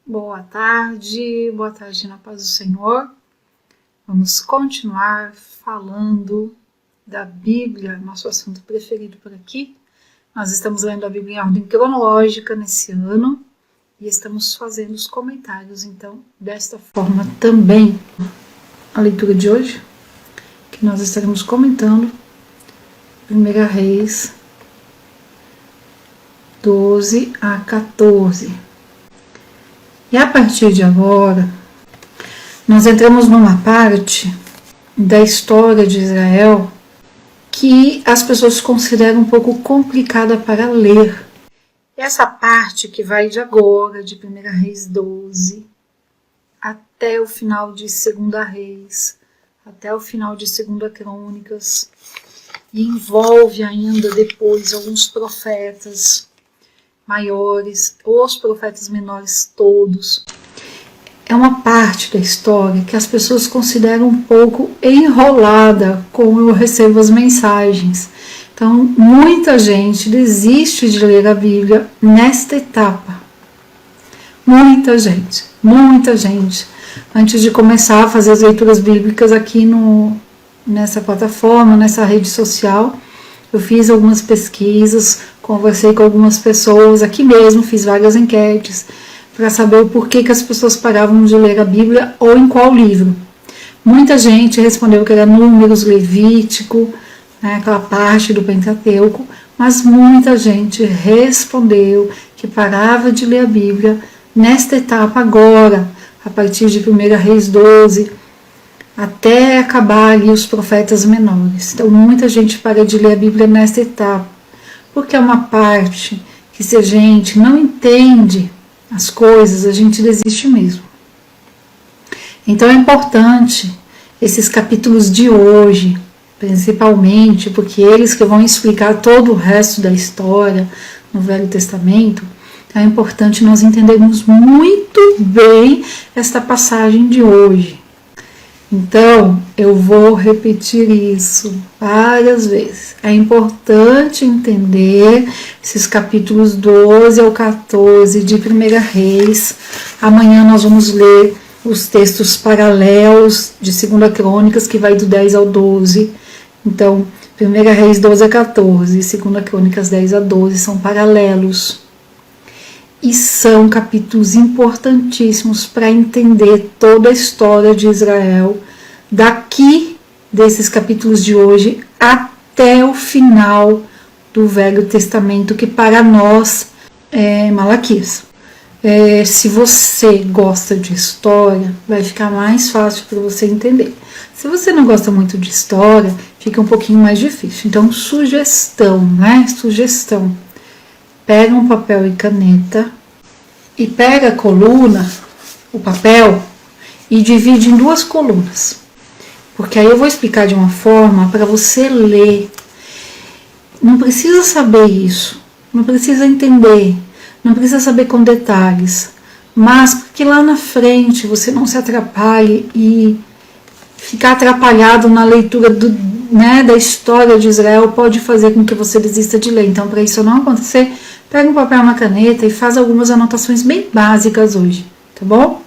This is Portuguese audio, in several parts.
Boa tarde na paz do Senhor. Vamos continuar falando da Bíblia, nosso assunto preferido por aqui. Nós estamos lendo a Bíblia em ordem cronológica nesse ano e estamos fazendo os comentários, então, desta forma também. A leitura de hoje, que nós estaremos comentando, 1 Reis 12 a 14. E a partir de agora, nós entramos numa parte da história de Israel que as pessoas consideram um pouco complicada para ler. Essa parte que vai de agora, de 1 Reis 12, até o final de 2 Reis, até o final de 2 Crônicas, e envolve ainda depois alguns profetas maiores, os profetas menores todos. É uma parte da história que as pessoas consideram um pouco enrolada, como eu recebo as mensagens. Então, muita gente desiste de ler a Bíblia nesta etapa. Muita gente. Antes de começar a fazer as leituras bíblicas aqui nessa plataforma, nessa rede social, eu fiz algumas pesquisas, conversei com algumas pessoas, aqui mesmo fiz várias enquetes para saber o porquê que as pessoas paravam de ler a Bíblia ou em qual livro. Muita gente respondeu que era Números, Levítico, né, aquela parte do Pentateuco, mas muita gente respondeu que parava de ler a Bíblia nesta etapa agora, a partir de 1 Reis 12, até acabar ali os profetas menores. Então muita gente para de ler a Bíblia nesta etapa, porque é uma parte que, se a gente não entende as coisas, a gente desiste mesmo. Então é importante esses capítulos de hoje, principalmente, porque eles que vão explicar todo o resto da história no Velho Testamento. É importante nós entendermos muito bem esta passagem de hoje. Então, eu vou repetir isso várias vezes. É importante entender esses capítulos 12 ao 14 de 1 Reis. Amanhã nós vamos ler os textos paralelos de 2 Crônicas, que vai do 10 ao 12. Então, 1 Reis 12 a 14 e 2 Crônicas 10 a 12 são paralelos. E são capítulos importantíssimos para entender toda a história de Israel, daqui desses capítulos de hoje até o final do Velho Testamento, que para nós é Malaquias. Se você gosta de história, vai ficar mais fácil para você entender. Se você não gosta muito de história, fica um pouquinho mais difícil. Então, sugestão. Pega um papel e caneta e pega a coluna, o papel, e divide em 2 colunas. Porque aí eu vou explicar de uma forma para você ler. Não precisa saber isso, não precisa entender, não precisa saber com detalhes, mas porque lá na frente você não se atrapalhe e ficar atrapalhado na leitura da história de Israel pode fazer com que você desista de ler. Então, para isso não acontecer, pega um papel e uma caneta e faz algumas anotações bem básicas hoje, tá bom?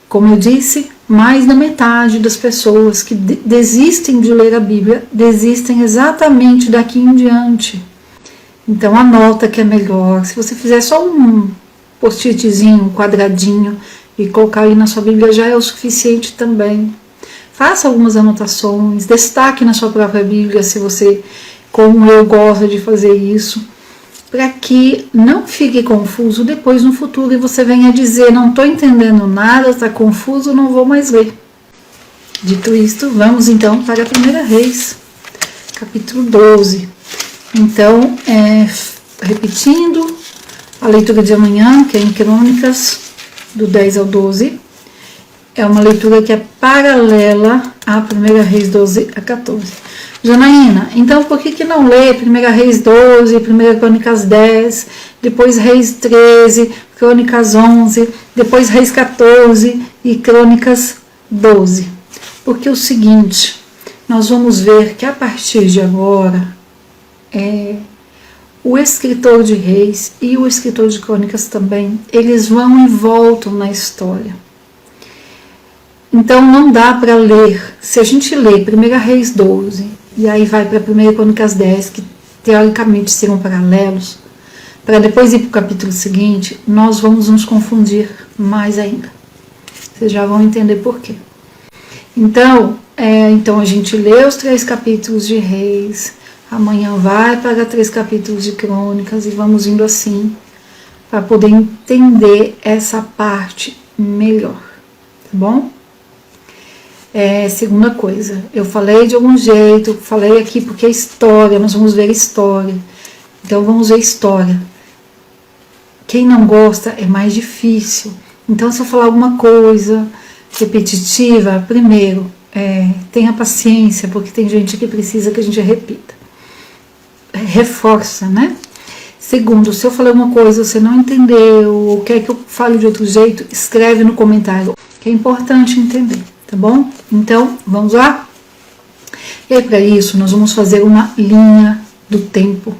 Como eu disse, mais da metade das pessoas que desistem de ler a Bíblia, desistem exatamente daqui em diante. Então anota que é melhor. Se você fizer só um post-itzinho, um quadradinho e colocar aí na sua Bíblia, já é o suficiente também. Faça algumas anotações, destaque na sua própria Bíblia, se você, como eu, gosta de fazer isso, para que não fique confuso depois no futuro e você venha dizer: não estou entendendo nada, está confuso, não vou mais ler. Dito isto, vamos então para 1 Reis, capítulo 12. Então, repetindo a leitura de amanhã, que é em Crônicas, do 10 ao 12, é uma leitura que é paralela a 1 Reis 12 a 14. Janaína, então por que não lê 1 Reis 12, 1 Crônicas 10, depois Reis 13, Crônicas 11, depois Reis 14 e Crônicas 12? Porque é o seguinte, nós vamos ver que a partir de agora o escritor de Reis e o escritor de Crônicas também, eles vão e voltam na história. Então não dá para ler, se a gente lê 1 Reis 12 e aí vai para 1 Crônicas 10, que teoricamente serão paralelos, para depois ir para o capítulo seguinte, nós vamos nos confundir mais ainda. Vocês já vão entender por quê. Então a gente lê os 3 capítulos de Reis, amanhã vai para 3 capítulos de Crônicas e vamos indo assim, para poder entender essa parte melhor, tá bom? Segunda coisa, eu falei de algum jeito, falei aqui porque é história, nós vamos ver história, então vamos ver história. Quem não gosta é mais difícil, então se eu falar alguma coisa repetitiva, primeiro, tenha paciência, porque tem gente que precisa que a gente repita, reforça, né? Segundo, se eu falei uma coisa, você não entendeu, ou quer que eu fale de outro jeito, escreve no comentário, que é importante entender. Tá bom? Então, vamos lá? E aí, para isso, nós vamos fazer uma linha do tempo.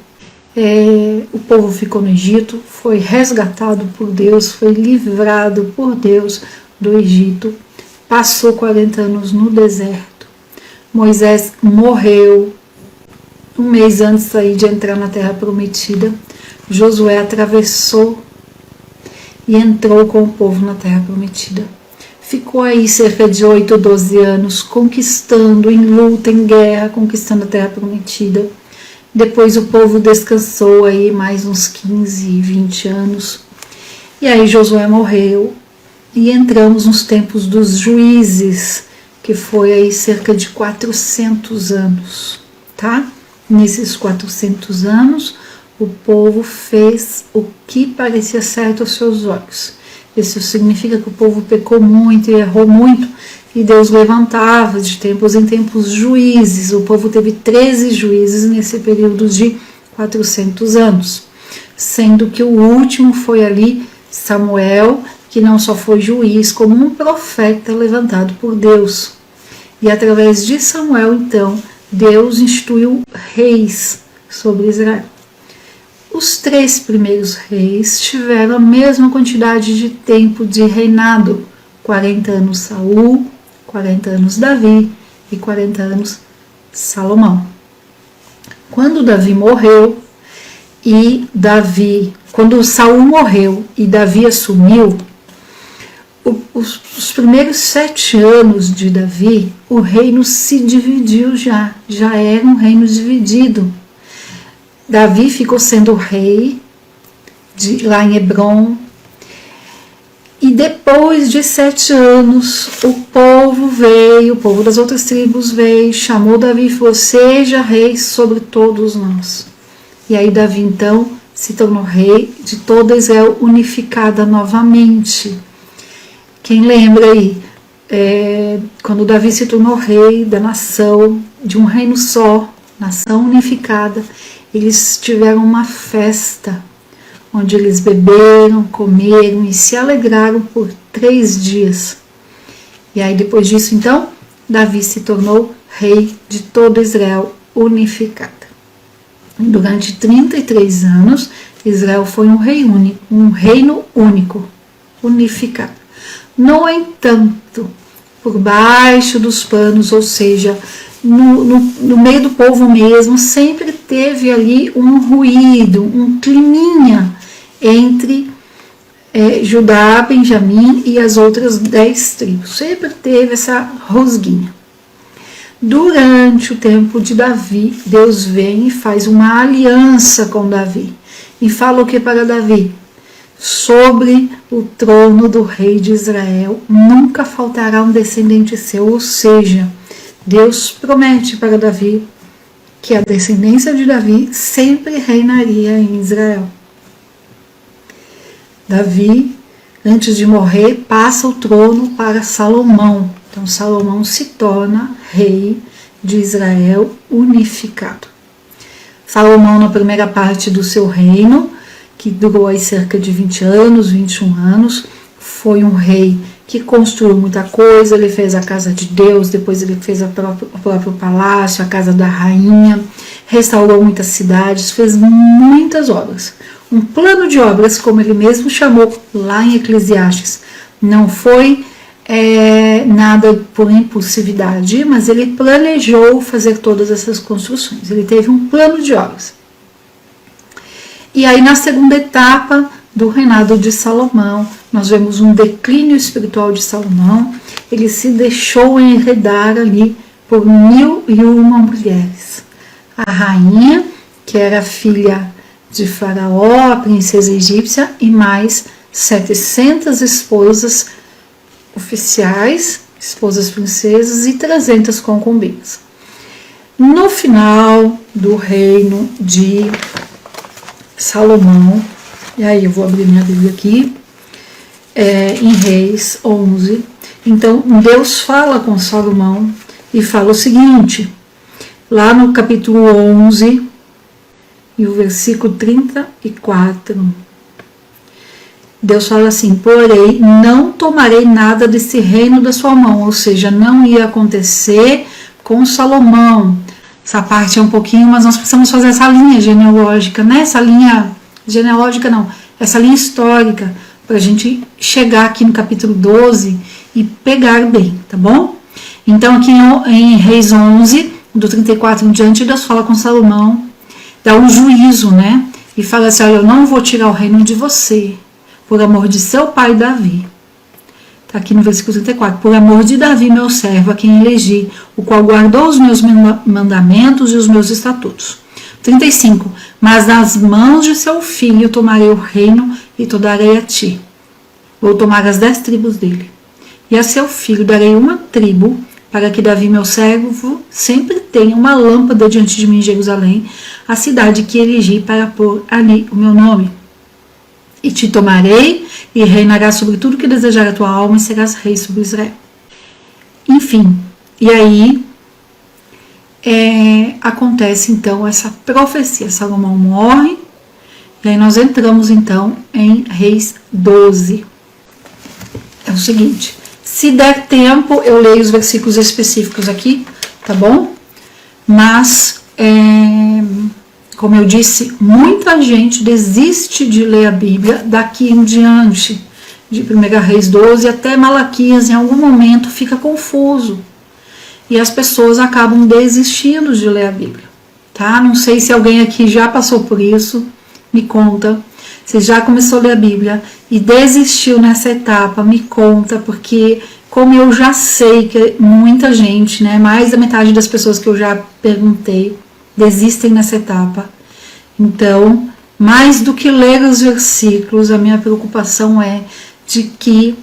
O povo ficou no Egito, foi resgatado por Deus, foi livrado por Deus do Egito, passou 40 anos no deserto. Moisés morreu um mês antes aí de entrar na Terra Prometida. Josué atravessou e entrou com o povo na Terra Prometida. Ficou aí cerca de 8 ou 12 anos, conquistando, em luta, em guerra, conquistando a Terra Prometida. Depois o povo descansou aí mais uns 15, 20 anos. E aí Josué morreu e entramos nos tempos dos juízes, que foi aí cerca de 400 anos, tá? Nesses 400 anos, o povo fez o que parecia certo aos seus olhos. Isso significa que o povo pecou muito e errou muito, e Deus levantava de tempos em tempos juízes. O povo teve 13 juízes nesse período de 400 anos, sendo que o último foi ali Samuel, que não só foi juiz, como um profeta levantado por Deus. E através de Samuel, então, Deus instituiu reis sobre Israel. Os 3 primeiros reis tiveram a mesma quantidade de tempo de reinado, 40 anos Saul, 40 anos Davi e 40 anos Salomão. Quando Davi morreu quando Saul morreu e Davi assumiu, os primeiros 7 anos de Davi, o reino se dividiu já era um reino dividido. Davi ficou sendo rei lá em Hebrom, e depois de 7 anos o povo das outras tribos veio, chamou Davi e falou: seja rei sobre todos nós. E aí Davi então se tornou rei de toda Israel unificada novamente. Quem lembra aí, quando Davi se tornou rei da nação, de um reino só, nação unificada, eles tiveram uma festa, onde eles beberam, comeram e se alegraram por 3 dias. E aí depois disso, então, Davi se tornou rei de todo Israel unificada. Durante 33 anos, Israel foi um reino único, unificado. No entanto, por baixo dos panos, ou seja, no meio do povo mesmo, sempre teve ali um ruído, um climinha entre Judá, Benjamim e as outras 10 tribos. Sempre teve essa rosguinha. Durante o tempo de Davi, Deus vem e faz uma aliança com Davi. E fala o que para Davi? Sobre o trono do rei de Israel nunca faltará um descendente seu, ou seja, Deus promete para Davi que a descendência de Davi sempre reinaria em Israel. Davi, antes de morrer, passa o trono para Salomão. Então Salomão se torna rei de Israel unificado. Salomão, na primeira parte do seu reino, que durou aí cerca de 20 anos, 21 anos, foi um rei que construiu muita coisa. Ele fez a casa de Deus, depois ele fez o próprio palácio, a casa da rainha, restaurou muitas cidades, fez muitas obras. Um plano de obras, como ele mesmo chamou lá em Eclesiastes. Não foi nada por impulsividade, mas ele planejou fazer todas essas construções. Ele teve um plano de obras. E aí, na segunda etapa do reinado de Salomão, nós vemos um declínio espiritual de Salomão. Ele se deixou enredar ali por 1001 mulheres. A rainha, que era filha de Faraó, a princesa egípcia, e mais 700 esposas oficiais, esposas princesas, e 300 concubinas. No final do reino de Salomão, e aí eu vou abrir minha Bíblia aqui, em Reis 11, então Deus fala com Salomão e fala o seguinte, lá no capítulo 11, e o versículo 34, Deus fala assim, porém, não tomarei nada desse reino da sua mão, ou seja, não ia acontecer com Salomão. Essa parte é um pouquinho, mas nós precisamos fazer essa linha genealógica, né? Essa linha genealógica não, essa linha histórica, para a gente chegar aqui no capítulo 12 e pegar bem, tá bom? Então aqui em Reis 11, do 34 em diante, Deus fala com Salomão, dá um juízo, né? E fala assim, olha, eu não vou tirar o reino de você, por amor de seu pai Davi. Está aqui no versículo 34. Por amor de Davi, meu servo, a quem elegi, o qual guardou os meus mandamentos e os meus estatutos. 35. Mas nas mãos de seu filho tomarei o reino e te darei a ti. Vou tomar as 10 tribos dele. E a seu filho darei uma tribo, para que Davi, meu servo, sempre tenha uma lâmpada diante de mim em Jerusalém, a cidade que elegi para pôr ali o meu nome. E te tomarei e reinarás sobre tudo que desejar a tua alma e serás rei sobre Israel. Enfim, e aí acontece então essa profecia. Salomão morre, e aí nós entramos então em Reis 12. É o seguinte, se der tempo eu leio os versículos específicos aqui, tá bom? Mas como eu disse, muita gente desiste de ler a Bíblia daqui em diante, de 1 Reis 12 até Malaquias, em algum momento fica confuso. E as pessoas acabam desistindo de ler a Bíblia, tá? Não sei se alguém aqui já passou por isso, me conta. Se já começou a ler a Bíblia e desistiu nessa etapa, me conta, porque como eu já sei que muita gente, né, mais da metade das pessoas que eu já perguntei, desistem nessa etapa. Então, mais do que ler os versículos, a minha preocupação é de que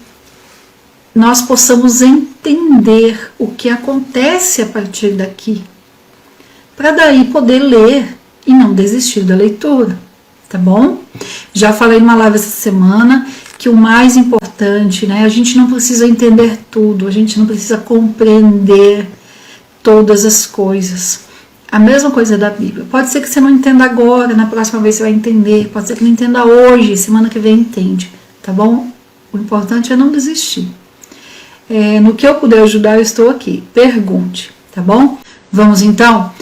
nós possamos entender o que acontece a partir daqui, para daí poder ler e não desistir da leitura, tá bom? Já falei numa live essa semana que o mais importante, né, a gente não precisa entender tudo, a gente não precisa compreender todas as coisas. A mesma coisa da Bíblia. Pode ser que você não entenda agora, na próxima vez você vai entender. Pode ser que não entenda hoje, semana que vem entende. Tá bom? O importante é não desistir. No que eu puder ajudar, eu estou aqui. Pergunte, tá bom? Vamos então?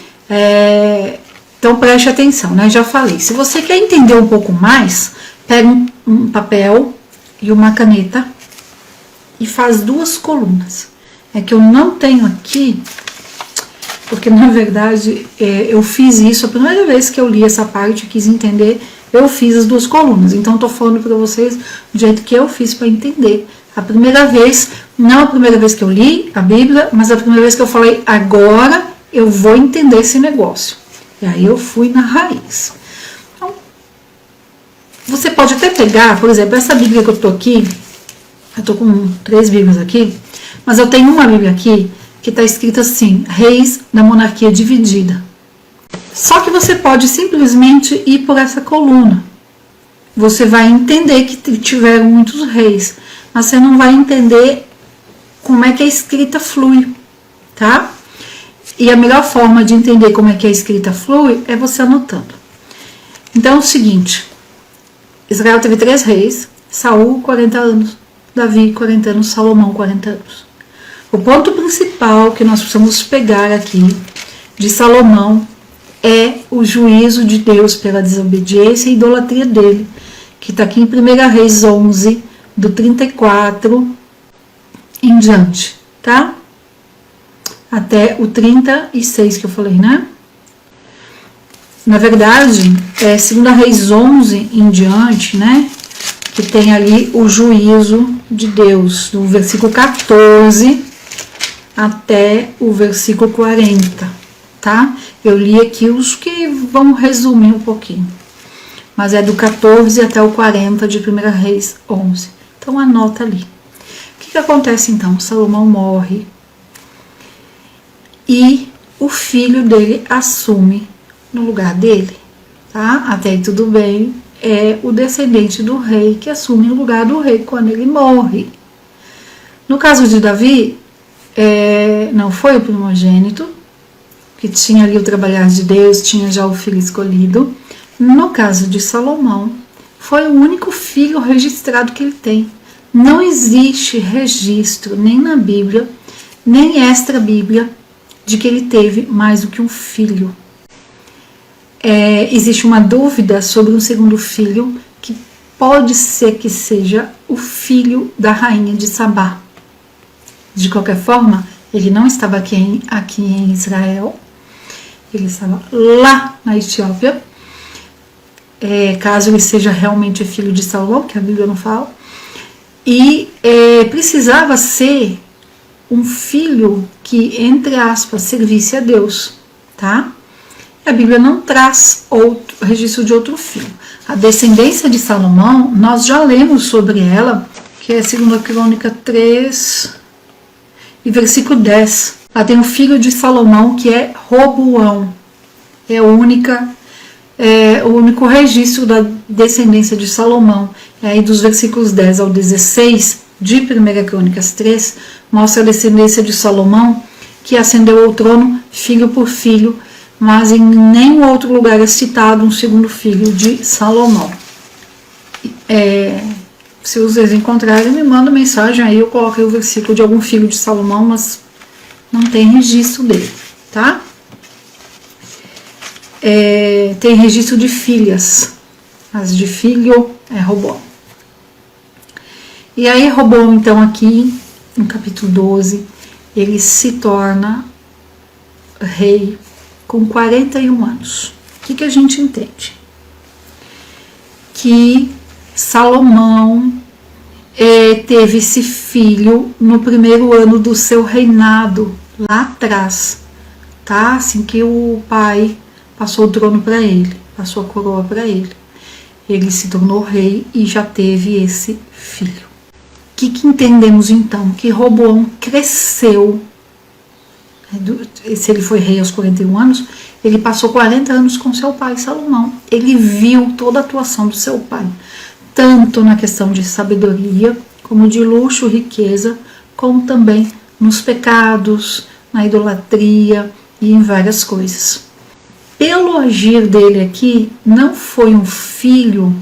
Então preste atenção, né? Já falei. Se você quer entender um pouco mais, pega um papel e uma caneta e faz 2 colunas. É que eu não tenho aqui, porque na verdade eu fiz isso, a primeira vez que eu li essa parte, quis entender, eu fiz as 2 colunas, então estou falando para vocês do jeito que eu fiz para entender. A primeira vez, não a primeira vez que eu li a Bíblia, mas a primeira vez que eu falei, agora eu vou entender esse negócio. E aí eu fui na raiz. Então, você pode até pegar, por exemplo, essa Bíblia que eu estou aqui, eu estou com 3 Bíblias aqui, mas eu tenho uma Bíblia aqui, que está escrito assim, Reis da Monarquia Dividida. Só que você pode simplesmente ir por essa coluna. Você vai entender que tiveram muitos reis, mas você não vai entender como é que a escrita flui, tá? E a melhor forma de entender como é que a escrita flui é você anotando. Então é o seguinte, Israel teve 3 reis, Saul 40 anos, Davi 40 anos, Salomão 40 anos. O ponto principal que nós precisamos pegar aqui de Salomão é o juízo de Deus pela desobediência e idolatria dele, que está aqui em 1 Reis 11, do 34 em diante, tá? Até o 36 que eu falei, né? Na verdade, é 2 Reis 11 em diante, né? Que tem ali o juízo de Deus, do versículo 14 até o versículo 40, tá? Eu li aqui os que vão resumir um pouquinho, mas é do 14 até o 40 de 1 Reis 11. Então anota ali. O que acontece então? Salomão morre e o filho dele assume no lugar dele, tá? Até aí tudo bem, é o descendente do rei que assume o lugar do rei quando ele morre. No caso de Davi, não foi o primogênito, que tinha ali o trabalhar de Deus, tinha já o filho escolhido. No caso de Salomão, foi o único filho registrado que ele tem. Não existe registro, nem na Bíblia, nem extra-Bíblia, de que ele teve mais do que um filho. Existe uma dúvida sobre um segundo filho, que pode ser que seja o filho da rainha de Sabá. De qualquer forma, ele não estava aqui em Israel, ele estava lá na Etiópia, caso ele seja realmente filho de Salomão, que a Bíblia não fala, e precisava ser um filho que, entre aspas, servisse a Deus, tá? A Bíblia não traz registro de outro filho. A descendência de Salomão, nós já lemos sobre ela, que é 2 Crônica 3 e versículo 10. Ela tem um filho de Salomão que é Roboão. É o único registro da descendência de Salomão. Aí dos versículos 10 ao 16 de 1 Crônicas 3, mostra a descendência de Salomão, que ascendeu ao trono filho por filho, mas em nenhum outro lugar é citado um segundo filho de Salomão. Se vocês encontrarem, me mandam mensagem, aí eu coloquei o versículo de algum filho de Salomão, mas não tem registro dele, tá? Tem registro de filhas, mas de filho é Roboão. E aí Roboão, então, aqui no capítulo 12, ele se torna rei com 41 anos. O que a gente entende? Que Salomão teve esse filho no primeiro ano do seu reinado, lá atrás, tá? Assim que o pai passou o trono para ele, passou a coroa para ele. Ele se tornou rei e já teve esse filho. O que entendemos então? Que Roboão cresceu. Se ele foi rei aos 41 anos, ele passou 40 anos com seu pai Salomão. Ele viu toda a atuação do seu pai, tanto na questão de sabedoria, como de luxo, riqueza, como também nos pecados, na idolatria e em várias coisas. Pelo agir dele aqui, não foi um filho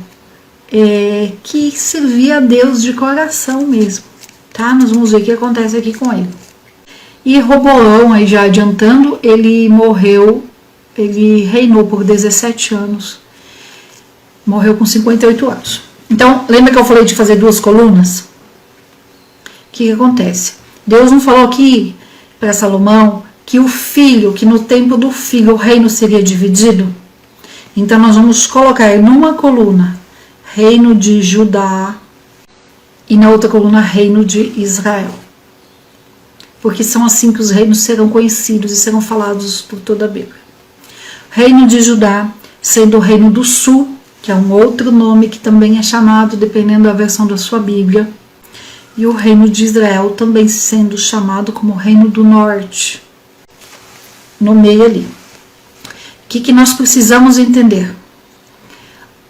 que servia a Deus de coração mesmo, tá? Nós vamos ver o que acontece aqui com ele. E Roboão, aí já adiantando, ele morreu, ele reinou por 17 anos, morreu com 58 anos. Então, lembra que eu falei de fazer duas colunas? O que acontece? Deus não falou aqui para Salomão que o filho, que no tempo do filho o reino seria dividido? Então, nós vamos colocar numa coluna reino de Judá e na outra coluna reino de Israel. Porque são assim que os reinos serão conhecidos e serão falados por toda a Bíblia. Reino de Judá, sendo o reino do sul, que é um outro nome que também é chamado, dependendo da versão da sua Bíblia, e o reino de Israel também sendo chamado como reino do norte, no meio ali. O que nós precisamos entender?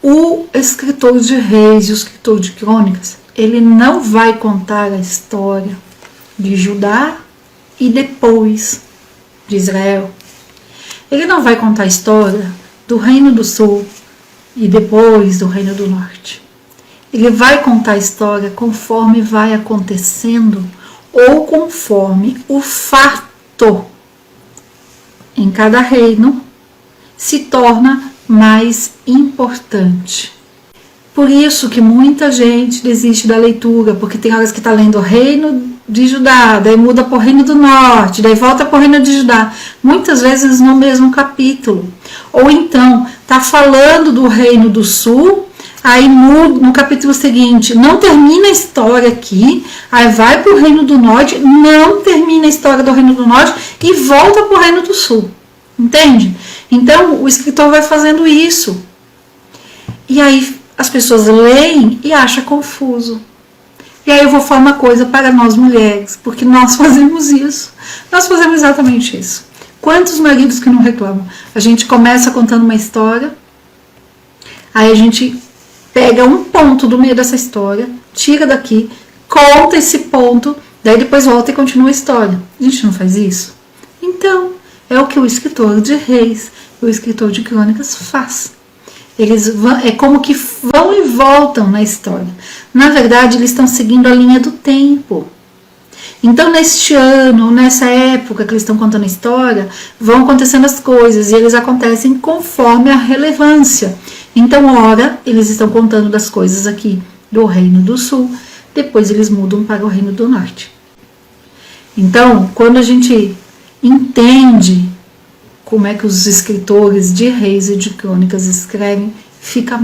O escritor de Reis e o escritor de Crônicas, ele não vai contar a história de Judá e depois de Israel. Ele não vai contar a história do reino do sul e depois do reino do norte. Ele vai contar a história conforme vai acontecendo ou conforme o fato em cada reino se torna mais importante. Por isso que muita gente desiste da leitura, porque tem horas que está lendo o Reino de Judá, daí muda para o Reino do Norte, daí volta para o Reino de Judá, muitas vezes no mesmo capítulo. Ou então, está falando do Reino do Sul, aí no capítulo seguinte, não termina a história aqui, aí vai para o Reino do Norte, não termina a história do Reino do Norte e volta para o Reino do Sul. Entende? Então, o escritor vai fazendo isso. E aí, as pessoas leem e acham confuso. E aí eu vou falar uma coisa para nós mulheres, porque nós fazemos isso. Nós fazemos exatamente isso. Quantos maridos que não reclamam? A gente começa contando uma história, aí a gente pega um ponto do meio dessa história, tira daqui, conta esse ponto, daí depois volta e continua a história. A gente não faz isso? Então, é o que o escritor de Reis, o escritor de Crônicas faz. Eles vão, é como que vão e voltam na história. Na verdade, eles estão seguindo a linha do tempo. Então, neste ano, nessa época que eles estão contando a história, vão acontecendo as coisas e eles acontecem conforme a relevância. Então, ora, eles estão contando das coisas aqui do Reino do Sul, depois eles mudam para o Reino do Norte. Então, quando a gente entende como é que os escritores de Reis e de Crônicas escrevem, fica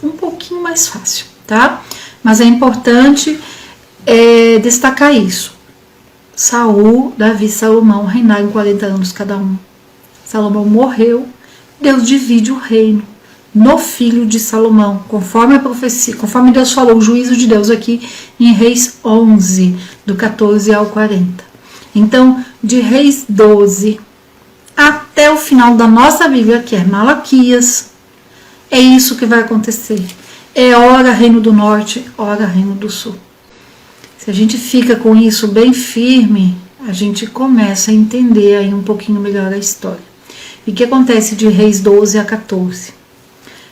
um pouquinho mais fácil, tá? Mas é importante destacar isso. Saul, Davi e Salomão reinaram 40 anos cada um. Salomão morreu, Deus divide o reino no filho de Salomão, conforme a profecia, conforme Deus falou, o juízo de Deus aqui em Reis 11, do 14 ao 40. Então, de Reis 12 até o final da nossa Bíblia, que é Malaquias, é isso que vai acontecer. É ora Reino do Norte, ora Reino do Sul. Se a gente fica com isso bem firme, a gente começa a entender aí um pouquinho melhor a história. E o que acontece de Reis 12 a 14?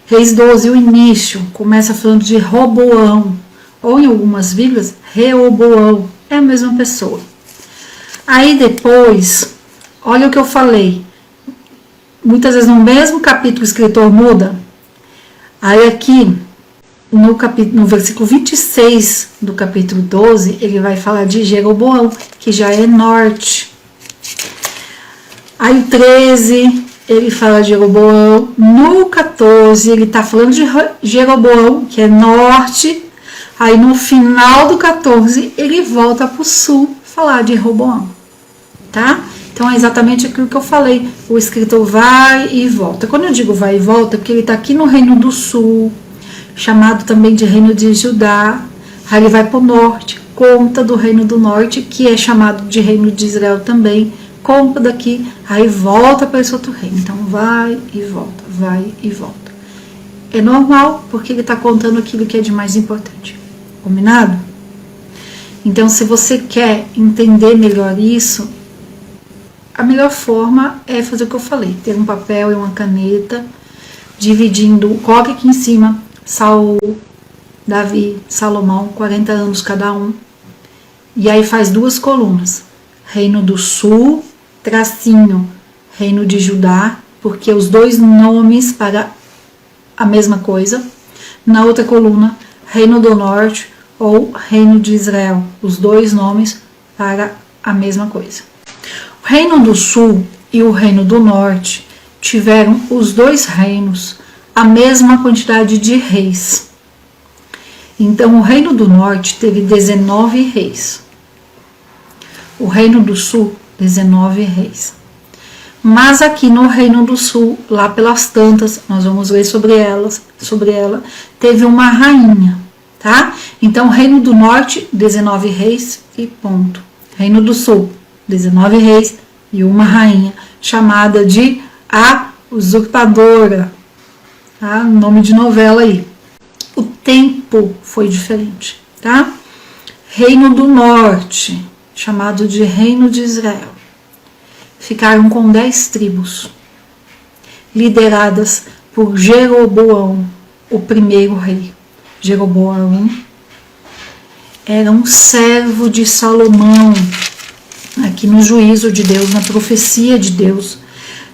Reis 12, o início, começa falando de Roboão, ou em algumas Bíblias, Reoboão, é a mesma pessoa. Aí depois, olha o que eu falei, muitas vezes no mesmo capítulo o escritor muda. Aí aqui, no versículo 26 do capítulo 12, ele vai falar de Jeroboão, que já é norte. Aí o 13, ele fala de Jeroboão. No 14, ele está falando de Jeroboão, que é norte. Aí no final do 14, ele volta para o sul falar de Roboão, tá? Então é exatamente aquilo que eu falei, o escritor vai e volta. Quando eu digo vai e volta, é porque ele está aqui no Reino do Sul, chamado também de Reino de Judá, aí ele vai para o norte, conta do Reino do Norte, que é chamado de Reino de Israel também, conta daqui, aí volta para esse outro reino. Então vai e volta, vai e volta. É normal, porque ele está contando aquilo que é de mais importante. Combinado? Então, se você quer entender melhor isso, a melhor forma é fazer o que eu falei, ter um papel e uma caneta, dividindo, coloque aqui em cima, Saul, Davi, Salomão, 40 anos cada um, e aí faz duas colunas, Reino do Sul, tracinho, Reino de Judá, porque os dois nomes para a mesma coisa, na outra coluna, Reino do Norte ou Reino de Israel, os dois nomes para a mesma coisa. O Reino do Sul e o Reino do Norte tiveram os dois reinos a mesma quantidade de reis. Então, o Reino do Norte teve 19 reis. O Reino do Sul, 19 reis. Mas aqui no Reino do Sul, lá pelas tantas, nós vamos ler sobre ela, teve uma rainha, tá? Então, o Reino do Norte, 19 reis e ponto. Reino do Sul, 19 reis e uma rainha, chamada de a usurpadora, tá? Nome de novela aí. O tempo foi diferente, tá? Reino do Norte, chamado de Reino de Israel, ficaram com 10 tribos, lideradas por Jeroboão, o primeiro rei. Jeroboão era um servo de Salomão. Aqui no juízo de Deus, na profecia de Deus,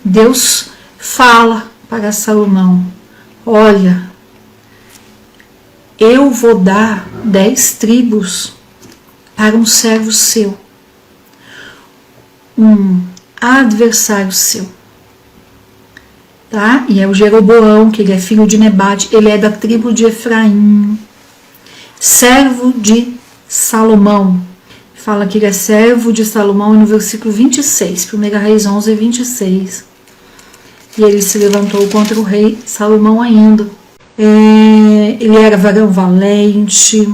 Deus fala para Salomão: olha, eu vou dar 10 tribos para um servo seu, um adversário seu. Tá? E é o Jeroboão, que ele é filho de Nebate, ele é da tribo de Efraim, servo de Salomão. Fala que ele é servo de Salomão no versículo 26, 1 Reis 11, 26. E ele se levantou contra o rei Salomão ainda. Ele era varão valente.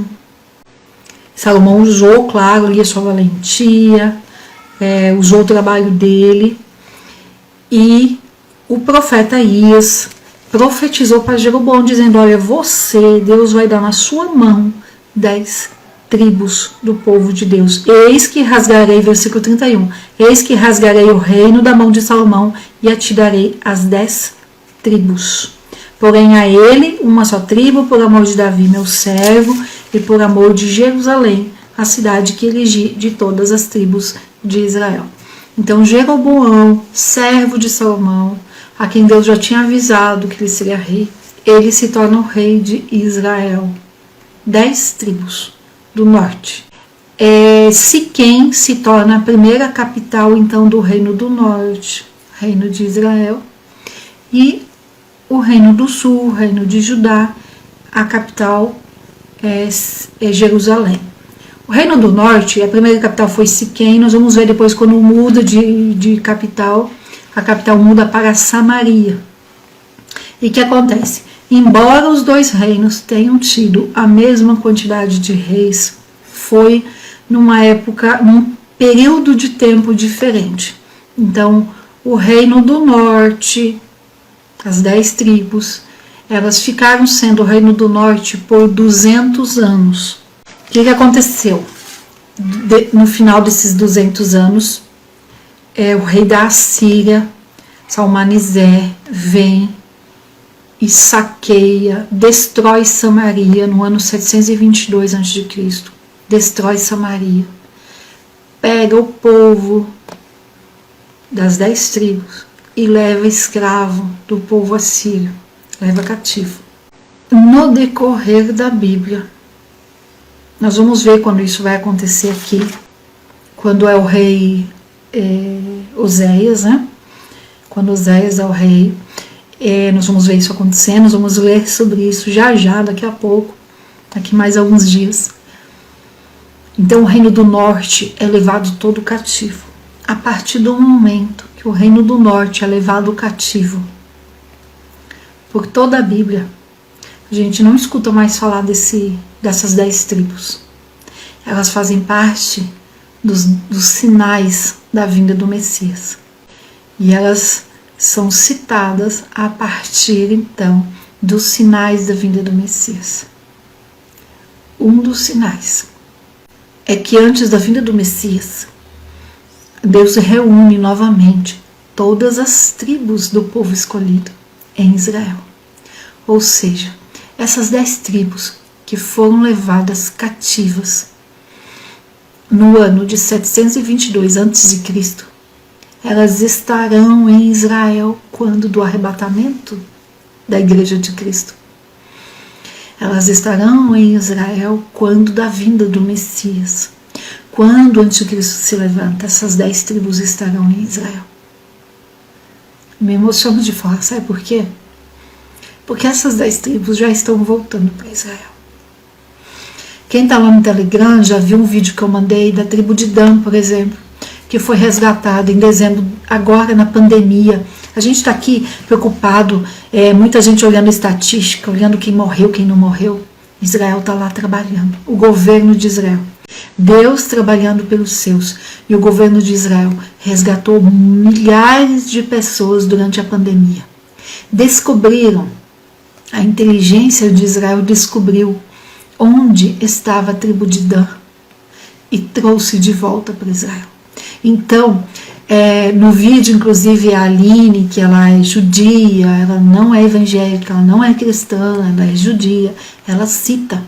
Salomão usou, claro, ali a sua valentia, usou o trabalho dele. E o profeta Aías profetizou para Jeroboão, dizendo: olha, Deus vai dar na sua mão 10 tribos do povo de Deus. Eis que rasgarei, versículo 31, eis que rasgarei o reino da mão de Salomão e a te darei as 10 tribos. Porém a ele uma só tribo, por amor de Davi, meu servo, e por amor de Jerusalém, a cidade que elegi de todas as tribos de Israel. Então Jeroboão, servo de Salomão, a quem Deus já tinha avisado que ele seria rei, ele se torna o rei de Israel. 10 tribos do norte. Siquém se torna a primeira capital, então, do reino do norte, reino de Israel. E o reino do sul, o reino de Judá, a capital é Jerusalém. O reino do norte, a primeira capital foi Siquém. Nós vamos ver depois quando muda de capital, a capital muda para Samaria. E o que acontece? Embora os dois reinos tenham tido a mesma quantidade de reis, foi numa época, num período de tempo diferente. Então, o reino do norte, as 10 tribos, elas ficaram sendo o reino do norte por 200 anos. O que aconteceu? No final desses 200 anos, o rei da Assíria, Salmanizé, vem e saqueia, destrói Samaria no ano 722 a.C., destrói Samaria, pega o povo das 10 tribos e leva escravo do povo assírio, leva cativo. No decorrer da Bíblia, nós vamos ver quando isso vai acontecer aqui, quando é o rei Oséias, né? Quando Oséias é o rei, nós vamos ver isso acontecendo, nós vamos ler sobre isso já, daqui a pouco, daqui mais alguns dias. Então o reino do norte é levado todo cativo. A partir do momento que o reino do norte é levado cativo, por toda a Bíblia, a gente não escuta mais falar dessas 10 tribos. Elas fazem parte dos sinais da vinda do Messias. E elas são citadas a partir, então, dos sinais da vinda do Messias. Um dos sinais é que antes da vinda do Messias, Deus reúne novamente todas as tribos do povo escolhido em Israel. Ou seja, essas 10 tribos que foram levadas cativas no ano de 722 a.C., elas estarão em Israel quando do arrebatamento da Igreja de Cristo. Elas estarão em Israel quando da vinda do Messias. Quando o anticristo se levanta, essas 10 tribos estarão em Israel. Me emociono de falar, sabe por quê? Porque essas 10 tribos já estão voltando para Israel. Quem está lá no Telegram já viu um vídeo que eu mandei da tribo de Dan, por exemplo, que foi resgatada em dezembro, agora na pandemia. A gente está aqui preocupado, muita gente olhando estatística, olhando quem morreu, quem não morreu. Israel está lá trabalhando, o governo de Israel. Deus trabalhando pelos seus. E o governo de Israel resgatou milhares de pessoas durante a pandemia. Descobriram, a inteligência de Israel descobriu onde estava a tribo de Dan e trouxe de volta para Israel. Então, no vídeo, inclusive, a Aline, que ela é judia, ela não é evangélica, ela não é cristã, ela é judia, ela cita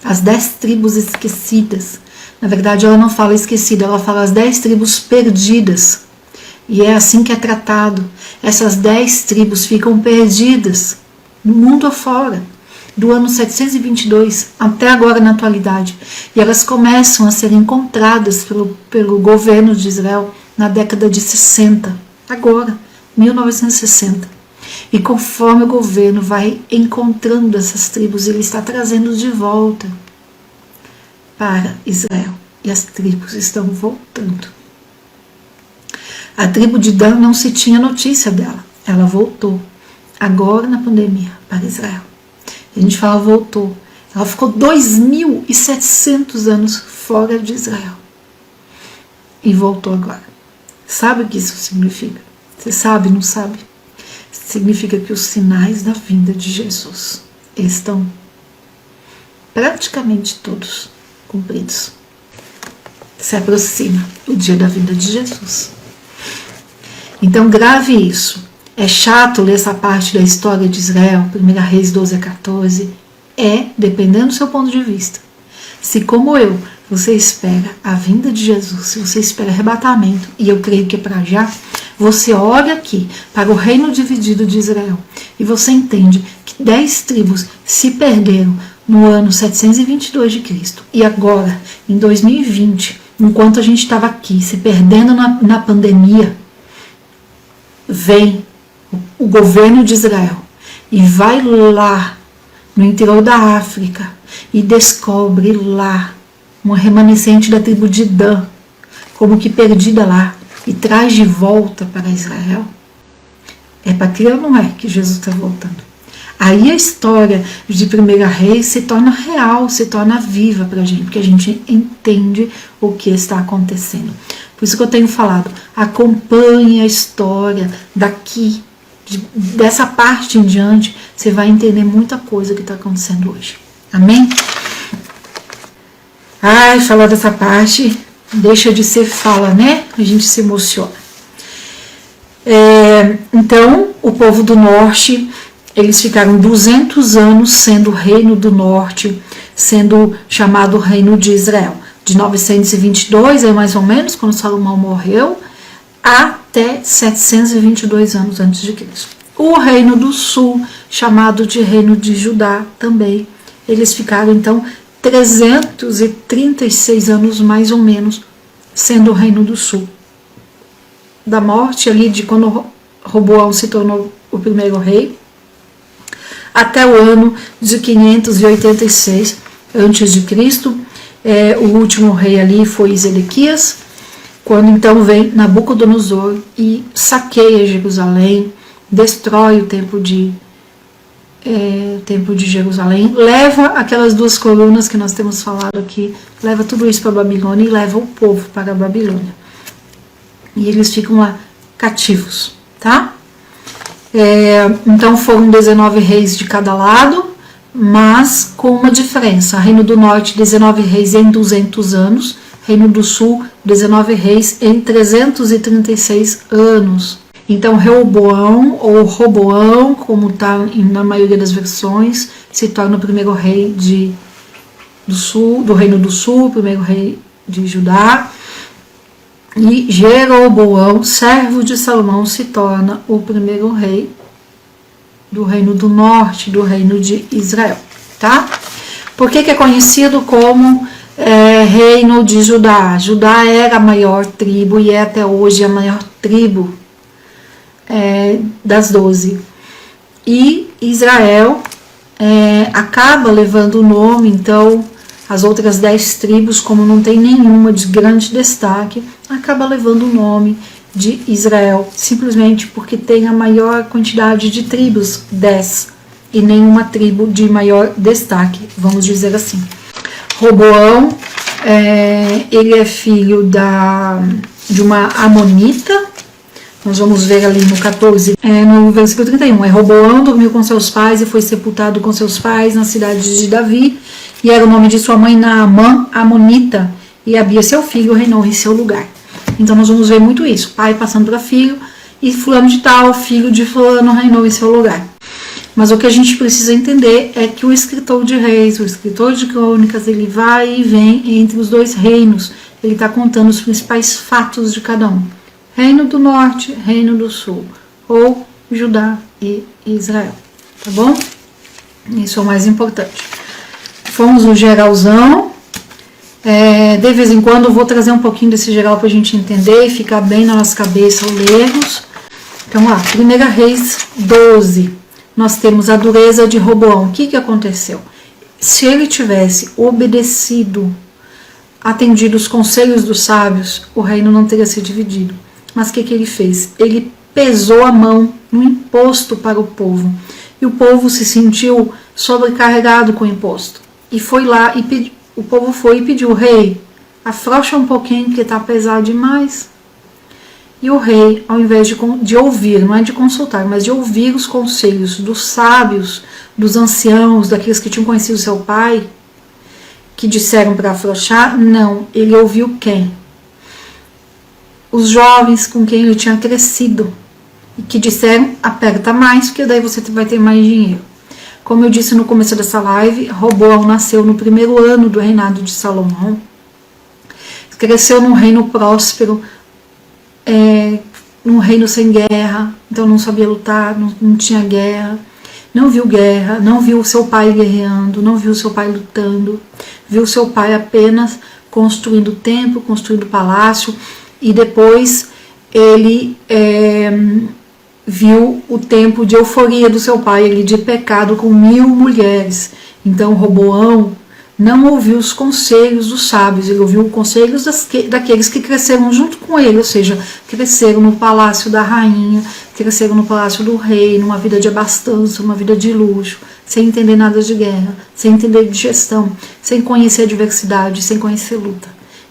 as 10 tribos esquecidas. Na verdade, ela não fala esquecida, ela fala as 10 tribos perdidas, E é assim que é tratado. Essas 10 tribos ficam perdidas no mundo afora, do ano 722 até agora na atualidade. E elas começam a ser encontradas pelo governo de Israel na década de 60, agora, 1960. E conforme o governo vai encontrando essas tribos, ele está trazendo de volta para Israel. E as tribos estão voltando. A tribo de Dan não se tinha notícia dela. Ela voltou, agora na pandemia, para Israel. A gente fala voltou. Ela ficou 2.700 anos fora de Israel. E voltou agora. Sabe o que isso significa? Você sabe, não sabe? Significa que os sinais da vinda de Jesus estão praticamente todos cumpridos. Se aproxima o dia da vinda de Jesus. Então grave isso. É chato ler essa parte da história de Israel, 1 Reis 12 a 14. Dependendo do seu ponto de vista. Se como eu, você espera a vinda de Jesus, se você espera arrebatamento, e eu creio que é para já, você olha aqui para o reino dividido de Israel e você entende que 10 tribos se perderam no ano 722 de Cristo. E agora, em 2020, enquanto a gente estava aqui se perdendo na pandemia, vem o governo de Israel e vai lá no interior da África e descobre lá uma remanescente da tribo de Dan, como que perdida lá, e traz de volta para Israel. É para crer ou não é que Jesus está voltando? Aí a história de 1 Reis se torna real, se torna viva para a gente, porque a gente entende o que está acontecendo. Por isso que eu tenho falado, acompanhe a história daqui, dessa parte em diante, você vai entender muita coisa que está acontecendo hoje. Amém? Ai, falar dessa parte deixa de ser fala, né? A gente se emociona. Então, o povo do norte, eles ficaram 200 anos sendo o reino do norte, sendo chamado reino de Israel. De 922, mais ou menos, quando Salomão morreu, até 722 anos antes de Cristo. O reino do sul, chamado de reino de Judá também, eles ficaram então 336 anos mais ou menos sendo o reino do sul. Da morte ali de quando Roboão se tornou o primeiro rei, até o ano de 586 antes de Cristo. O último rei ali foi Ezequias, quando então vem Nabucodonosor e saqueia Jerusalém, destrói o templo de Jerusalém, leva aquelas 2 colunas que nós temos falado aqui, leva tudo isso para a Babilônia e leva o povo para a Babilônia. E eles ficam lá cativos, tá? Então foram 19 reis de cada lado, mas com uma diferença. Reino do Norte, 19 reis em 200 anos, Reino do Sul, 19 reis em 336 anos. Então Reoboão, ou Roboão, como está na maioria das versões, se torna o primeiro rei do Reino do Sul, o primeiro rei de Judá. E Jeroboão, servo de Salomão, se torna o primeiro rei do Reino do Norte, do Reino de Israel. Tá? Por que é conhecido como Reino de Judá? Judá era a maior tribo e é até hoje a maior tribo das 12. E Israel acaba levando o nome, então as outras 10 tribos, como não tem nenhuma de grande destaque, acaba levando o nome de Israel, simplesmente porque tem a maior quantidade de tribos, 10, e nenhuma tribo de maior destaque, vamos dizer assim. Roboão, ele é filho de uma amonita. Nós vamos ver ali no 14, no versículo 31. Roboão dormiu com seus pais e foi sepultado com seus pais na cidade de Davi, e era o nome de sua mãe Naamã, amonita, e Abia, seu filho, reinou em seu lugar. Então nós vamos ver muito isso, pai passando para filho, e fulano de tal, filho de fulano, reinou em seu lugar. Mas o que a gente precisa entender é que o escritor de reis, o escritor de crônicas, ele vai e vem entre os 2 reinos, ele está contando os principais fatos de cada um. Reino do Norte, Reino do Sul, ou Judá e Israel, tá bom? Isso é o mais importante. Fomos no geralzão. De vez em quando eu vou trazer um pouquinho desse geral para a gente entender e ficar bem na nossa cabeça ao lermos. Então lá, 1 Reis 12, nós temos a dureza de Roboão. O que aconteceu? Se ele tivesse obedecido, atendido os conselhos dos sábios, o reino não teria se dividido. Mas o que ele fez? Ele pesou a mão no imposto para o povo. E o povo se sentiu sobrecarregado com o imposto. E foi lá e pediu. O povo foi e pediu: rei, afrouxa um pouquinho porque está pesado demais. E o rei, ao invés de ouvir, não é de consultar, mas de ouvir os conselhos dos sábios, dos anciãos, daqueles que tinham conhecido seu pai, que disseram para afrouxar, não, ele ouviu quem? Os jovens com quem ele tinha crescido, e que disseram: aperta mais, porque daí você vai ter mais dinheiro. Como eu disse no começo dessa live, Roboão nasceu no primeiro ano do reinado de Salomão. Cresceu num reino próspero, num reino sem guerra, então não sabia lutar, não tinha guerra. Não viu guerra, não viu seu pai guerreando, não viu seu pai lutando. Viu seu pai apenas construindo templo, construindo palácio. E depois ele viu o tempo de euforia do seu pai, ele de pecado com 1000 mulheres. Então Roboão não ouviu os conselhos dos sábios, ele ouviu os conselhos daqueles que cresceram junto com ele, ou seja, cresceram no palácio da rainha, cresceram no palácio do rei, numa vida de abastança, uma vida de luxo, sem entender nada de guerra, sem entender de gestão, sem conhecer a diversidade, sem conhecer luta.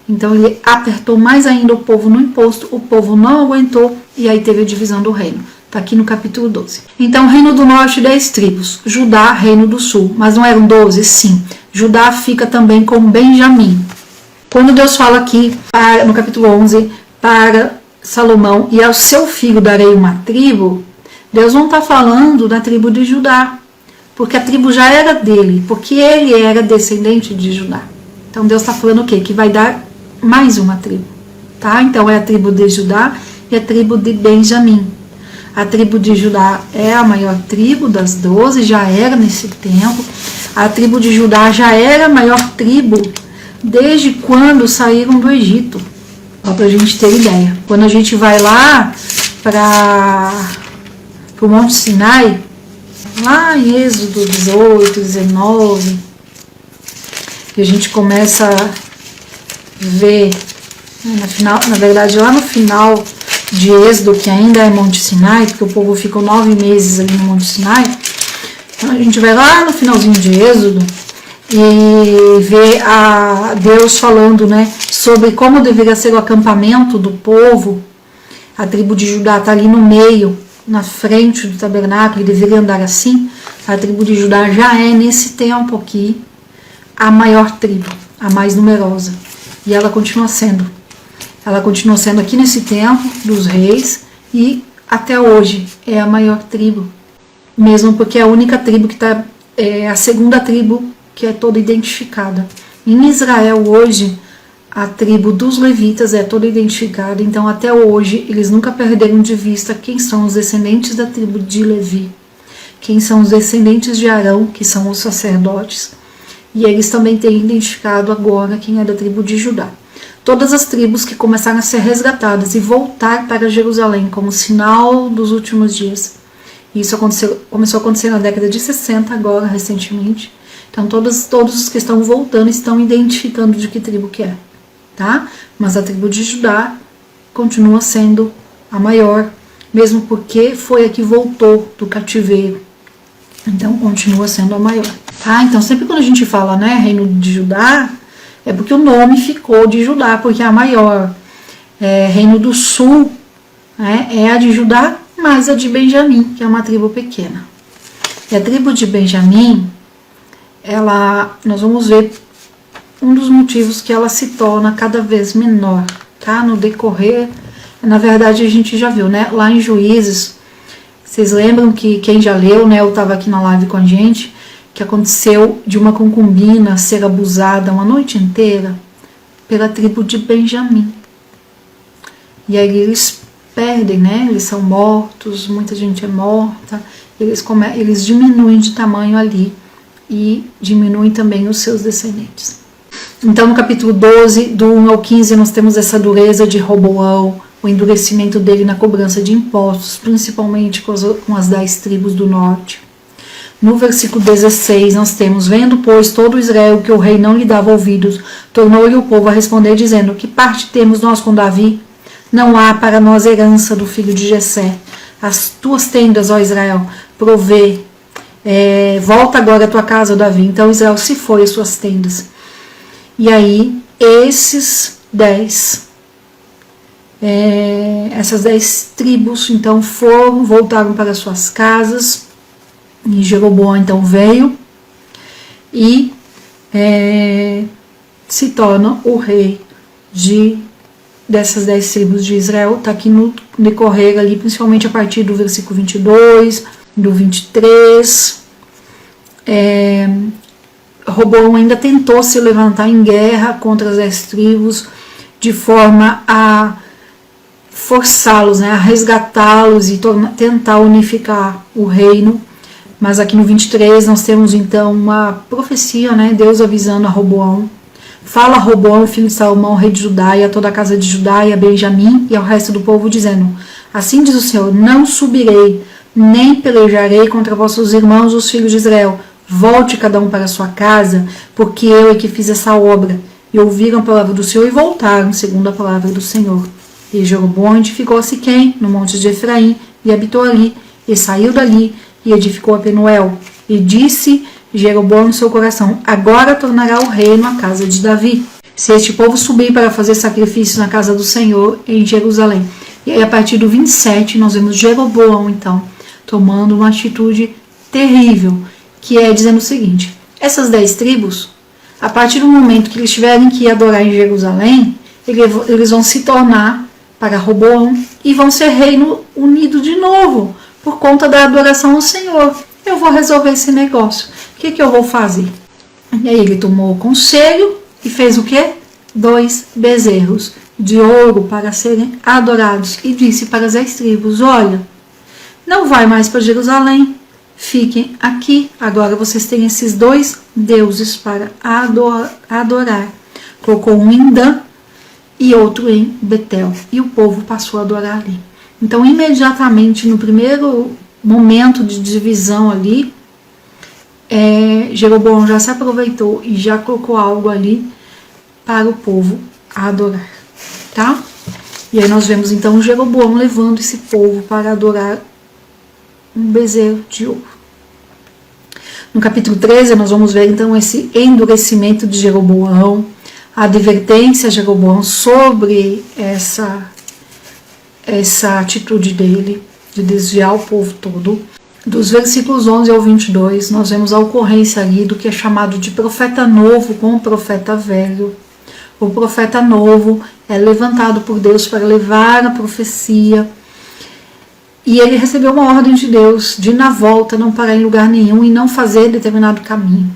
Então ele apertou mais ainda o povo no imposto, o povo não aguentou e aí teve a divisão do reino. Está aqui no capítulo 12. Então, Reino do Norte, 10 tribos. Judá, Reino do Sul. Mas não eram 12? Sim. Judá fica também com Benjamim. Quando Deus fala aqui, no capítulo 11, para Salomão: e ao seu filho darei uma tribo, Deus não está falando da tribo de Judá, porque a tribo já era dele, porque ele era descendente de Judá. Então Deus está falando o quê? Que vai dar mais uma tribo. Tá? Então é a tribo de Judá e a tribo de Benjamim. A tribo de Judá é a maior tribo das 12, já era nesse tempo. A tribo de Judá já era a maior tribo desde quando saíram do Egito. Só para a gente ter ideia. Quando a gente vai lá para o Monte Sinai, lá em Êxodo 18, 19, e a gente começa a ver, na verdade lá no final de Êxodo, que ainda é Monte Sinai, porque o povo ficou 9 meses ali no Monte Sinai. Então a gente vai lá no finalzinho de Êxodo e vê a Deus falando, né, sobre como deveria ser o acampamento do povo. A tribo de Judá está ali no meio, na frente do tabernáculo, e deveria andar assim. A tribo de Judá já é, nesse tempo aqui, a maior tribo, a mais numerosa. E ela continua sendo. Ela continua sendo aqui nesse tempo dos reis e até hoje é a maior tribo. Mesmo porque é a única tribo que está, a segunda tribo que é toda identificada. Em Israel hoje, a tribo dos levitas é toda identificada, então até hoje eles nunca perderam de vista quem são os descendentes da tribo de Levi, quem são os descendentes de Arão, que são os sacerdotes, e eles também têm identificado agora quem é da tribo de Judá. Todas as tribos que começaram a ser resgatadas e voltar para Jerusalém como sinal dos últimos dias. Isso começou a acontecer na década de 60, agora, recentemente. Então, todos os que estão voltando estão identificando de que tribo que é. Tá? Mas a tribo de Judá continua sendo a maior, mesmo porque foi a que voltou do cativeiro. Então, continua sendo a maior. Tá? Então, sempre quando a gente fala, né, Reino de Judá, é porque o nome ficou de Judá, porque é a maior. Reino do Sul, né, é a de Judá, mais a de Benjamim, que é uma tribo pequena. E a tribo de Benjamim, nós vamos ver um dos motivos que ela se torna cada vez menor, tá? No decorrer, na verdade a gente já viu, né? Lá em Juízes, vocês lembram que quem já leu, né? Eu estava aqui na live com a gente, que aconteceu de uma concubina ser abusada uma noite inteira pela tribo de Benjamim. E aí eles perdem, né? Eles são mortos, muita gente é morta, eles diminuem de tamanho ali e diminuem também os seus descendentes. Então no capítulo 12, do 1 ao 15, nós temos essa dureza de Roboão, o endurecimento dele na cobrança de impostos, principalmente com as 10 tribos do norte. No versículo 16 nós temos: vendo, pois, todo Israel que o rei não lhe dava ouvidos, tornou-lhe o povo a responder, dizendo: que parte temos nós com Davi? Não há para nós herança do filho de Jessé. As tuas tendas, ó Israel, provê. Volta agora a tua casa, ó Davi. Então Israel se foi às suas tendas. E aí essas 10 tribos então voltaram para suas casas. E Jeroboão então veio e se torna o rei dessas 10 tribos de Israel. Está aqui no decorrer ali, principalmente a partir do versículo 22, do 23. Roboão ainda tentou se levantar em guerra contra as 10 tribos, de forma a forçá-los, né, a resgatá-los e tentar unificar o reino. Mas aqui no 23 nós temos então uma profecia, né, Deus avisando a Roboão: fala a Roboão, filho de Salomão, rei de Judá, e a toda a casa de Judá, e a Benjamim, e ao resto do povo, dizendo: assim diz o Senhor, não subirei, nem pelejarei contra vossos irmãos, os filhos de Israel. Volte cada um para a sua casa, porque eu é que fiz essa obra. E ouviram a palavra do Senhor e voltaram, segundo a palavra do Senhor. E Jeroboão edificou a Siquém, no monte de Efraim, e habitou ali, e saiu dali, e edificou a Penuel. E disse Jeroboão no seu coração: agora tornará o reino à casa de Davi, se este povo subir para fazer sacrifício na casa do Senhor em Jerusalém. E aí a partir do 27 nós vemos Jeroboão então tomando uma atitude terrível, que é dizendo o seguinte: essas 10 tribos, a partir do momento que eles tiverem que adorar em Jerusalém, eles vão se tornar para Roboão e vão ser reino unido de novo, por conta da adoração ao Senhor. Eu vou resolver esse negócio. O que eu vou fazer? E aí ele tomou o conselho e fez o quê? 2 bezerros de ouro para serem adorados. E disse para as 10 tribos: olha, não vai mais para Jerusalém, fiquem aqui. Agora vocês têm esses 2 deuses para adorar. Colocou um em Dan e outro em Betel. E o povo passou a adorar ali. Então, imediatamente, no primeiro momento de divisão ali, Jeroboão já se aproveitou e já colocou algo ali para o povo adorar, tá? E aí nós vemos então Jeroboão levando esse povo para adorar um bezerro de ouro. No capítulo 13 nós vamos ver então esse endurecimento de Jeroboão, a advertência a Jeroboão sobre essa atitude dele de desviar o povo todo. Dos versículos 11 ao 22, nós vemos a ocorrência ali do que é chamado de profeta novo com o profeta velho. O profeta novo é levantado por Deus para levar a profecia, e ele recebeu uma ordem de Deus de, na volta, não parar em lugar nenhum e não fazer determinado caminho.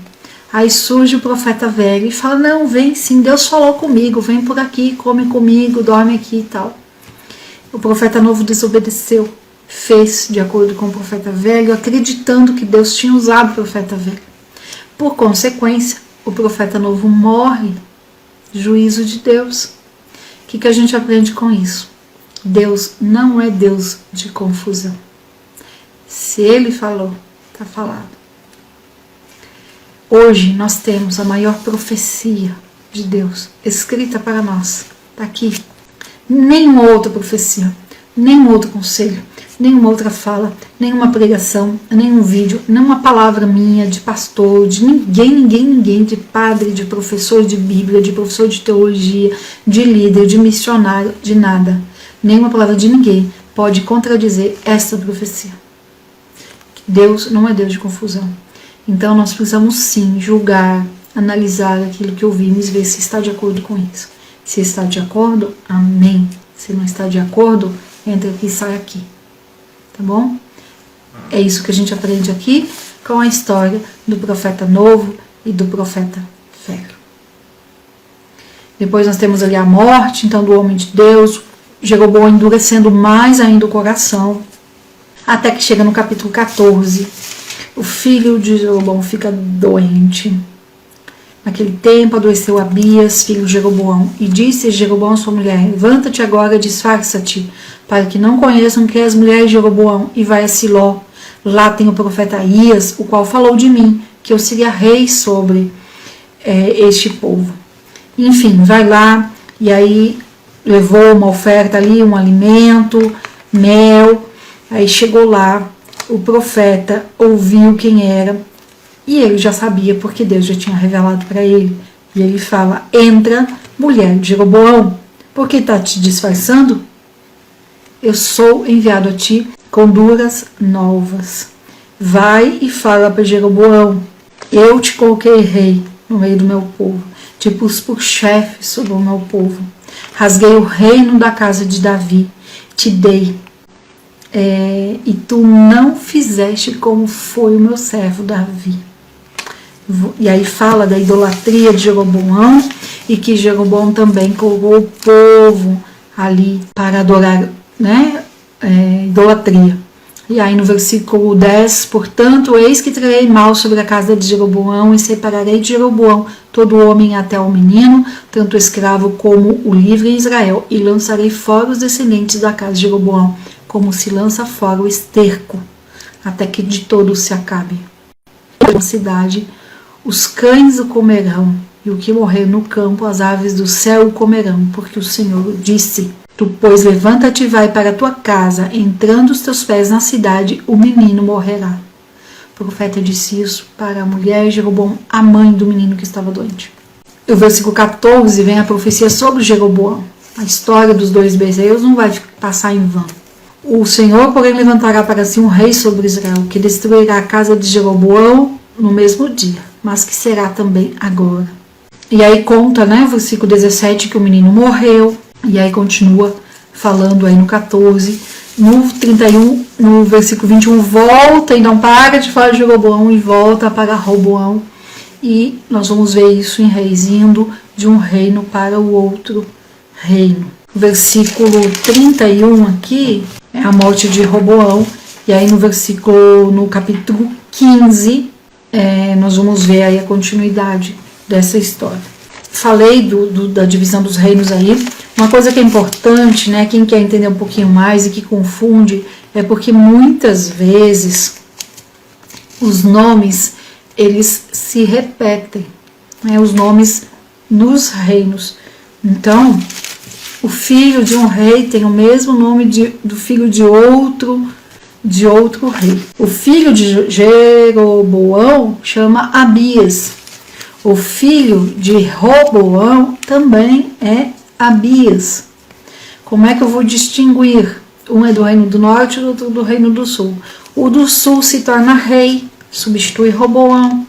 Aí surge o profeta velho e fala: não, vem sim, Deus falou comigo, vem por aqui, come comigo, dorme aqui e tal. O profeta novo desobedeceu, fez de acordo com o profeta velho, acreditando que Deus tinha usado o profeta velho. Por consequência, o profeta novo morre. Juízo de Deus. O que a gente aprende com isso? Deus não é Deus de confusão. Se Ele falou, está falado. Hoje nós temos a maior profecia de Deus escrita para nós. Está aqui. Nenhuma outra profecia, nenhum outro conselho, nenhuma outra fala, nenhuma pregação, nenhum vídeo, nenhuma palavra minha, de pastor, de ninguém, de padre, de professor de Bíblia, de professor de teologia, de líder, de missionário, de nada. Nenhuma palavra de ninguém pode contradizer esta profecia. Deus não é Deus de confusão. Então nós precisamos sim julgar, analisar aquilo que ouvimos e ver se está de acordo com isso. Se está de acordo, amém. Se não está de acordo, entra aqui e sai aqui. Tá bom? É isso que a gente aprende aqui com a história do profeta novo e do profeta velho. Depois nós temos ali a morte, então, do homem de Deus, Jeroboão endurecendo mais ainda o coração, até que chega no capítulo 14. O filho de Jeroboão fica doente. Naquele tempo adoeceu Abias, filho de Jeroboão, e disse Jeroboão à sua mulher: levanta-te agora, disfarça-te, para que não conheçam que és mulher de Jeroboão, e vai a Siló. Lá tem o profeta Aías, o qual falou de mim, que eu seria rei sobre este povo. Enfim, vai lá, e aí levou uma oferta ali, um alimento, mel. Aí chegou lá, o profeta ouviu quem era, e ele já sabia, porque Deus já tinha revelado para ele. E ele fala: entra, mulher de Jeroboão, por que está te disfarçando? Eu sou enviado a ti com duras novas. Vai e fala para Jeroboão: eu te coloquei rei no meio do meu povo, te pus por chefe sobre o meu povo. Rasguei o reino da casa de Davi, te dei. E tu não fizeste como foi o meu servo Davi. E aí fala da idolatria de Jeroboão, e que Jeroboão também colocou o povo ali para adorar, né, idolatria. E aí no versículo 10, portanto, eis que trarei mal sobre a casa de Jeroboão, e separarei de Jeroboão todo homem até o menino, tanto o escravo como o livre em Israel, e lançarei fora os descendentes da casa de Jeroboão, como se lança fora o esterco, até que de todo se acabe. Na cidade, os cães o comerão, e o que morrer no campo, as aves do céu o comerão, porque o Senhor disse: tu, pois, levanta-te e vai para a tua casa, entrando os teus pés na cidade, o menino morrerá. O profeta disse isso para a mulher de Jeroboão, a mãe do menino que estava doente. No versículo 14 vem a profecia sobre Jeroboão. A história dos 2 bezerros não vai passar em vão. O Senhor, porém, levantará para si um rei sobre Israel, que destruirá a casa de Jeroboão no mesmo dia, mas que será também agora. E aí conta, né, o versículo 17, que o menino morreu, e aí continua falando aí no 14, no 31, no versículo 21, volta e não para de falar de Jeroboão e volta para Roboão, e nós vamos ver isso em Reis, indo de um reino para o outro reino. O versículo 31 aqui é a morte de Roboão, e aí no capítulo 15, nós vamos ver aí a continuidade dessa história. Falei da divisão dos reinos aí. Uma coisa que é importante, né, quem quer entender um pouquinho mais e que confunde, é porque muitas vezes os nomes, eles se repetem, né, os nomes nos reinos. Então, o filho de um rei tem o mesmo nome do filho de outro rei. O filho de Jeroboão chama Abias. O filho de Roboão também é Abias. Como é que eu vou distinguir? Um é do reino do norte e o outro do reino do sul. O do sul se torna rei, substitui Roboão.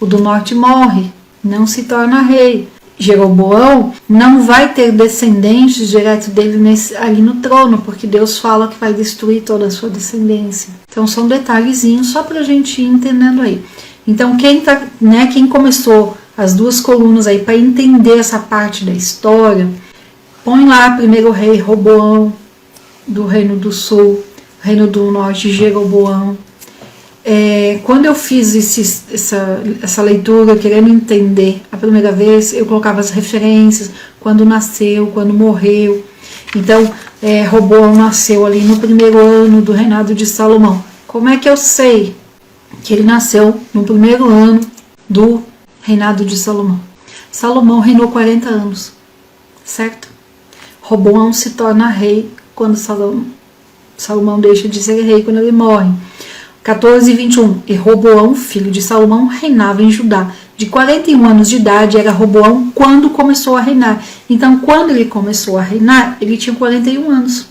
O do norte morre, não se torna rei. Jeroboão não vai ter descendentes direto dele ali no trono, porque Deus fala que vai destruir toda a sua descendência. Então são detalhezinhos só para a gente ir entendendo aí. Então quem começou as 2 colunas aí para entender essa parte da história, põe lá primeiro o rei Roboão do reino do sul, reino do norte Jeroboão. Quando eu fiz essa leitura, querendo entender a primeira vez, eu colocava as referências, quando nasceu, quando morreu. Então, Roboão nasceu ali no primeiro ano do reinado de Salomão. Como é que eu sei que ele nasceu no primeiro ano do reinado de Salomão? Salomão reinou 40 anos, certo? Roboão se torna rei quando Salomão deixa de ser rei, quando ele morre. 14 e 21. E Roboão, filho de Salomão, reinava em Judá. De 41 anos de idade era Roboão quando começou a reinar. Então, quando ele começou a reinar, ele tinha 41 anos.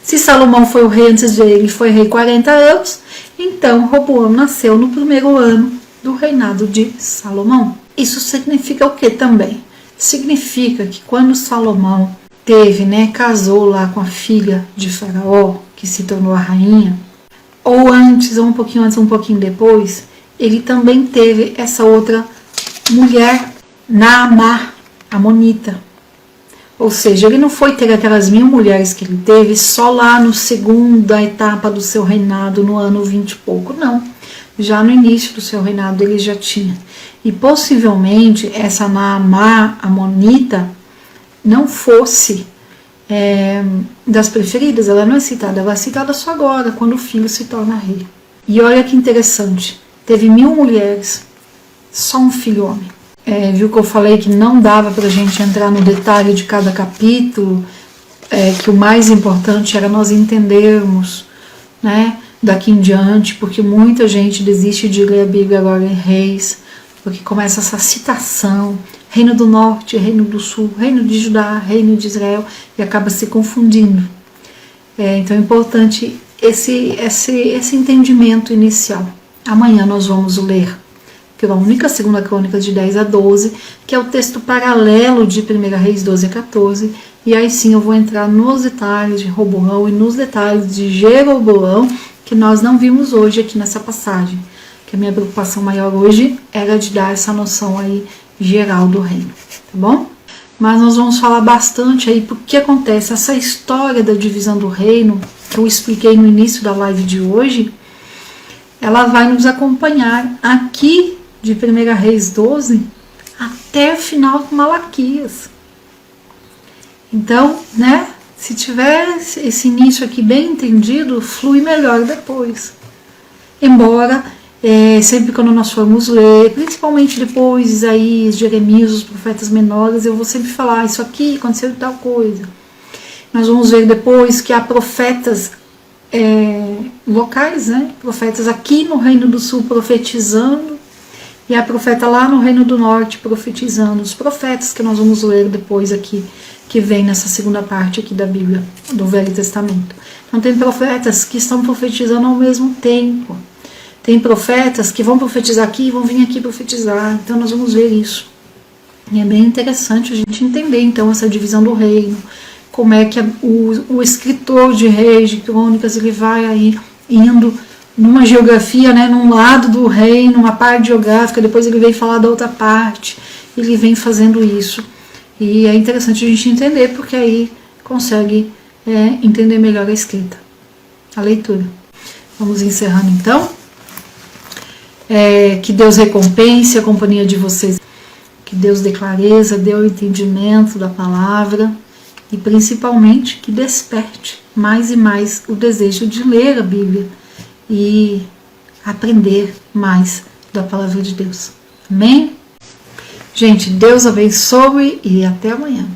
Se Salomão foi o rei antes dele, foi rei 40 anos, então Roboão nasceu no primeiro ano do reinado de Salomão. Isso significa o que também? Significa que quando Salomão casou lá com a filha de Faraó, que se tornou a rainha, ou antes, ou um pouquinho antes, ou um pouquinho depois, ele também teve essa outra mulher, Naamá, amonita. Ou seja, ele não foi ter aquelas 1000 mulheres que ele teve só lá no segunda etapa do seu reinado, no ano 20 e pouco, não. Já no início do seu reinado ele já tinha. E possivelmente essa Naamá amonita não fosse das preferidas, ela não é citada, ela é citada só agora, quando o filho se torna rei. E olha que interessante, teve 1000 mulheres, só um filho homem. Viu que eu falei que não dava para a gente entrar no detalhe de cada capítulo, que o mais importante era nós entendermos, né, daqui em diante, porque muita gente desiste de ler a Bíblia agora em Reis, porque começa essa citação, Reino do Norte, Reino do Sul, Reino de Judá, Reino de Israel, e acaba se confundindo. Então é importante esse entendimento inicial. Amanhã nós vamos ler Crônica, 2 Crônicas de 10 a 12, que é o texto paralelo de 1 Reis 12 a 14, e aí sim eu vou entrar nos detalhes de Roboão e nos detalhes de Jeroboão, que nós não vimos hoje aqui nessa passagem, que a minha preocupação maior hoje era de dar essa noção aí geral do reino, tá bom? Mas nós vamos falar bastante aí porque acontece essa história da divisão do reino, que eu expliquei no início da live de hoje, ela vai nos acompanhar aqui de 1 Reis 12 até o final de Malaquias. Então, né, se tiver esse início aqui bem entendido, flui melhor depois. Embora, sempre quando nós formos ler, principalmente depois Isaías, Jeremias, os profetas menores, eu vou sempre falar, isso aqui aconteceu de tal coisa. Nós vamos ver depois que há profetas locais, né, profetas aqui no Reino do Sul profetizando, e há profeta lá no Reino do Norte profetizando, os profetas que nós vamos ler depois aqui, que vem nessa segunda parte aqui da Bíblia, do Velho Testamento. Então tem profetas que estão profetizando ao mesmo tempo. Tem profetas que vão profetizar aqui e vão vir aqui profetizar. Então nós vamos ver isso. E é bem interessante a gente entender então essa divisão do reino, como é que o escritor de Reis, de Crônicas, ele vai aí indo numa geografia, né, num lado do reino, uma parte geográfica, depois ele vem falar da outra parte, ele vem fazendo isso. E é interessante a gente entender, porque aí consegue entender melhor a escrita, a leitura. Vamos encerrando então. Que Deus recompense a companhia de vocês, que Deus dê clareza, dê o entendimento da palavra e principalmente que desperte mais e mais o desejo de ler a Bíblia e aprender mais da palavra de Deus. Amém? Gente, Deus abençoe e até amanhã.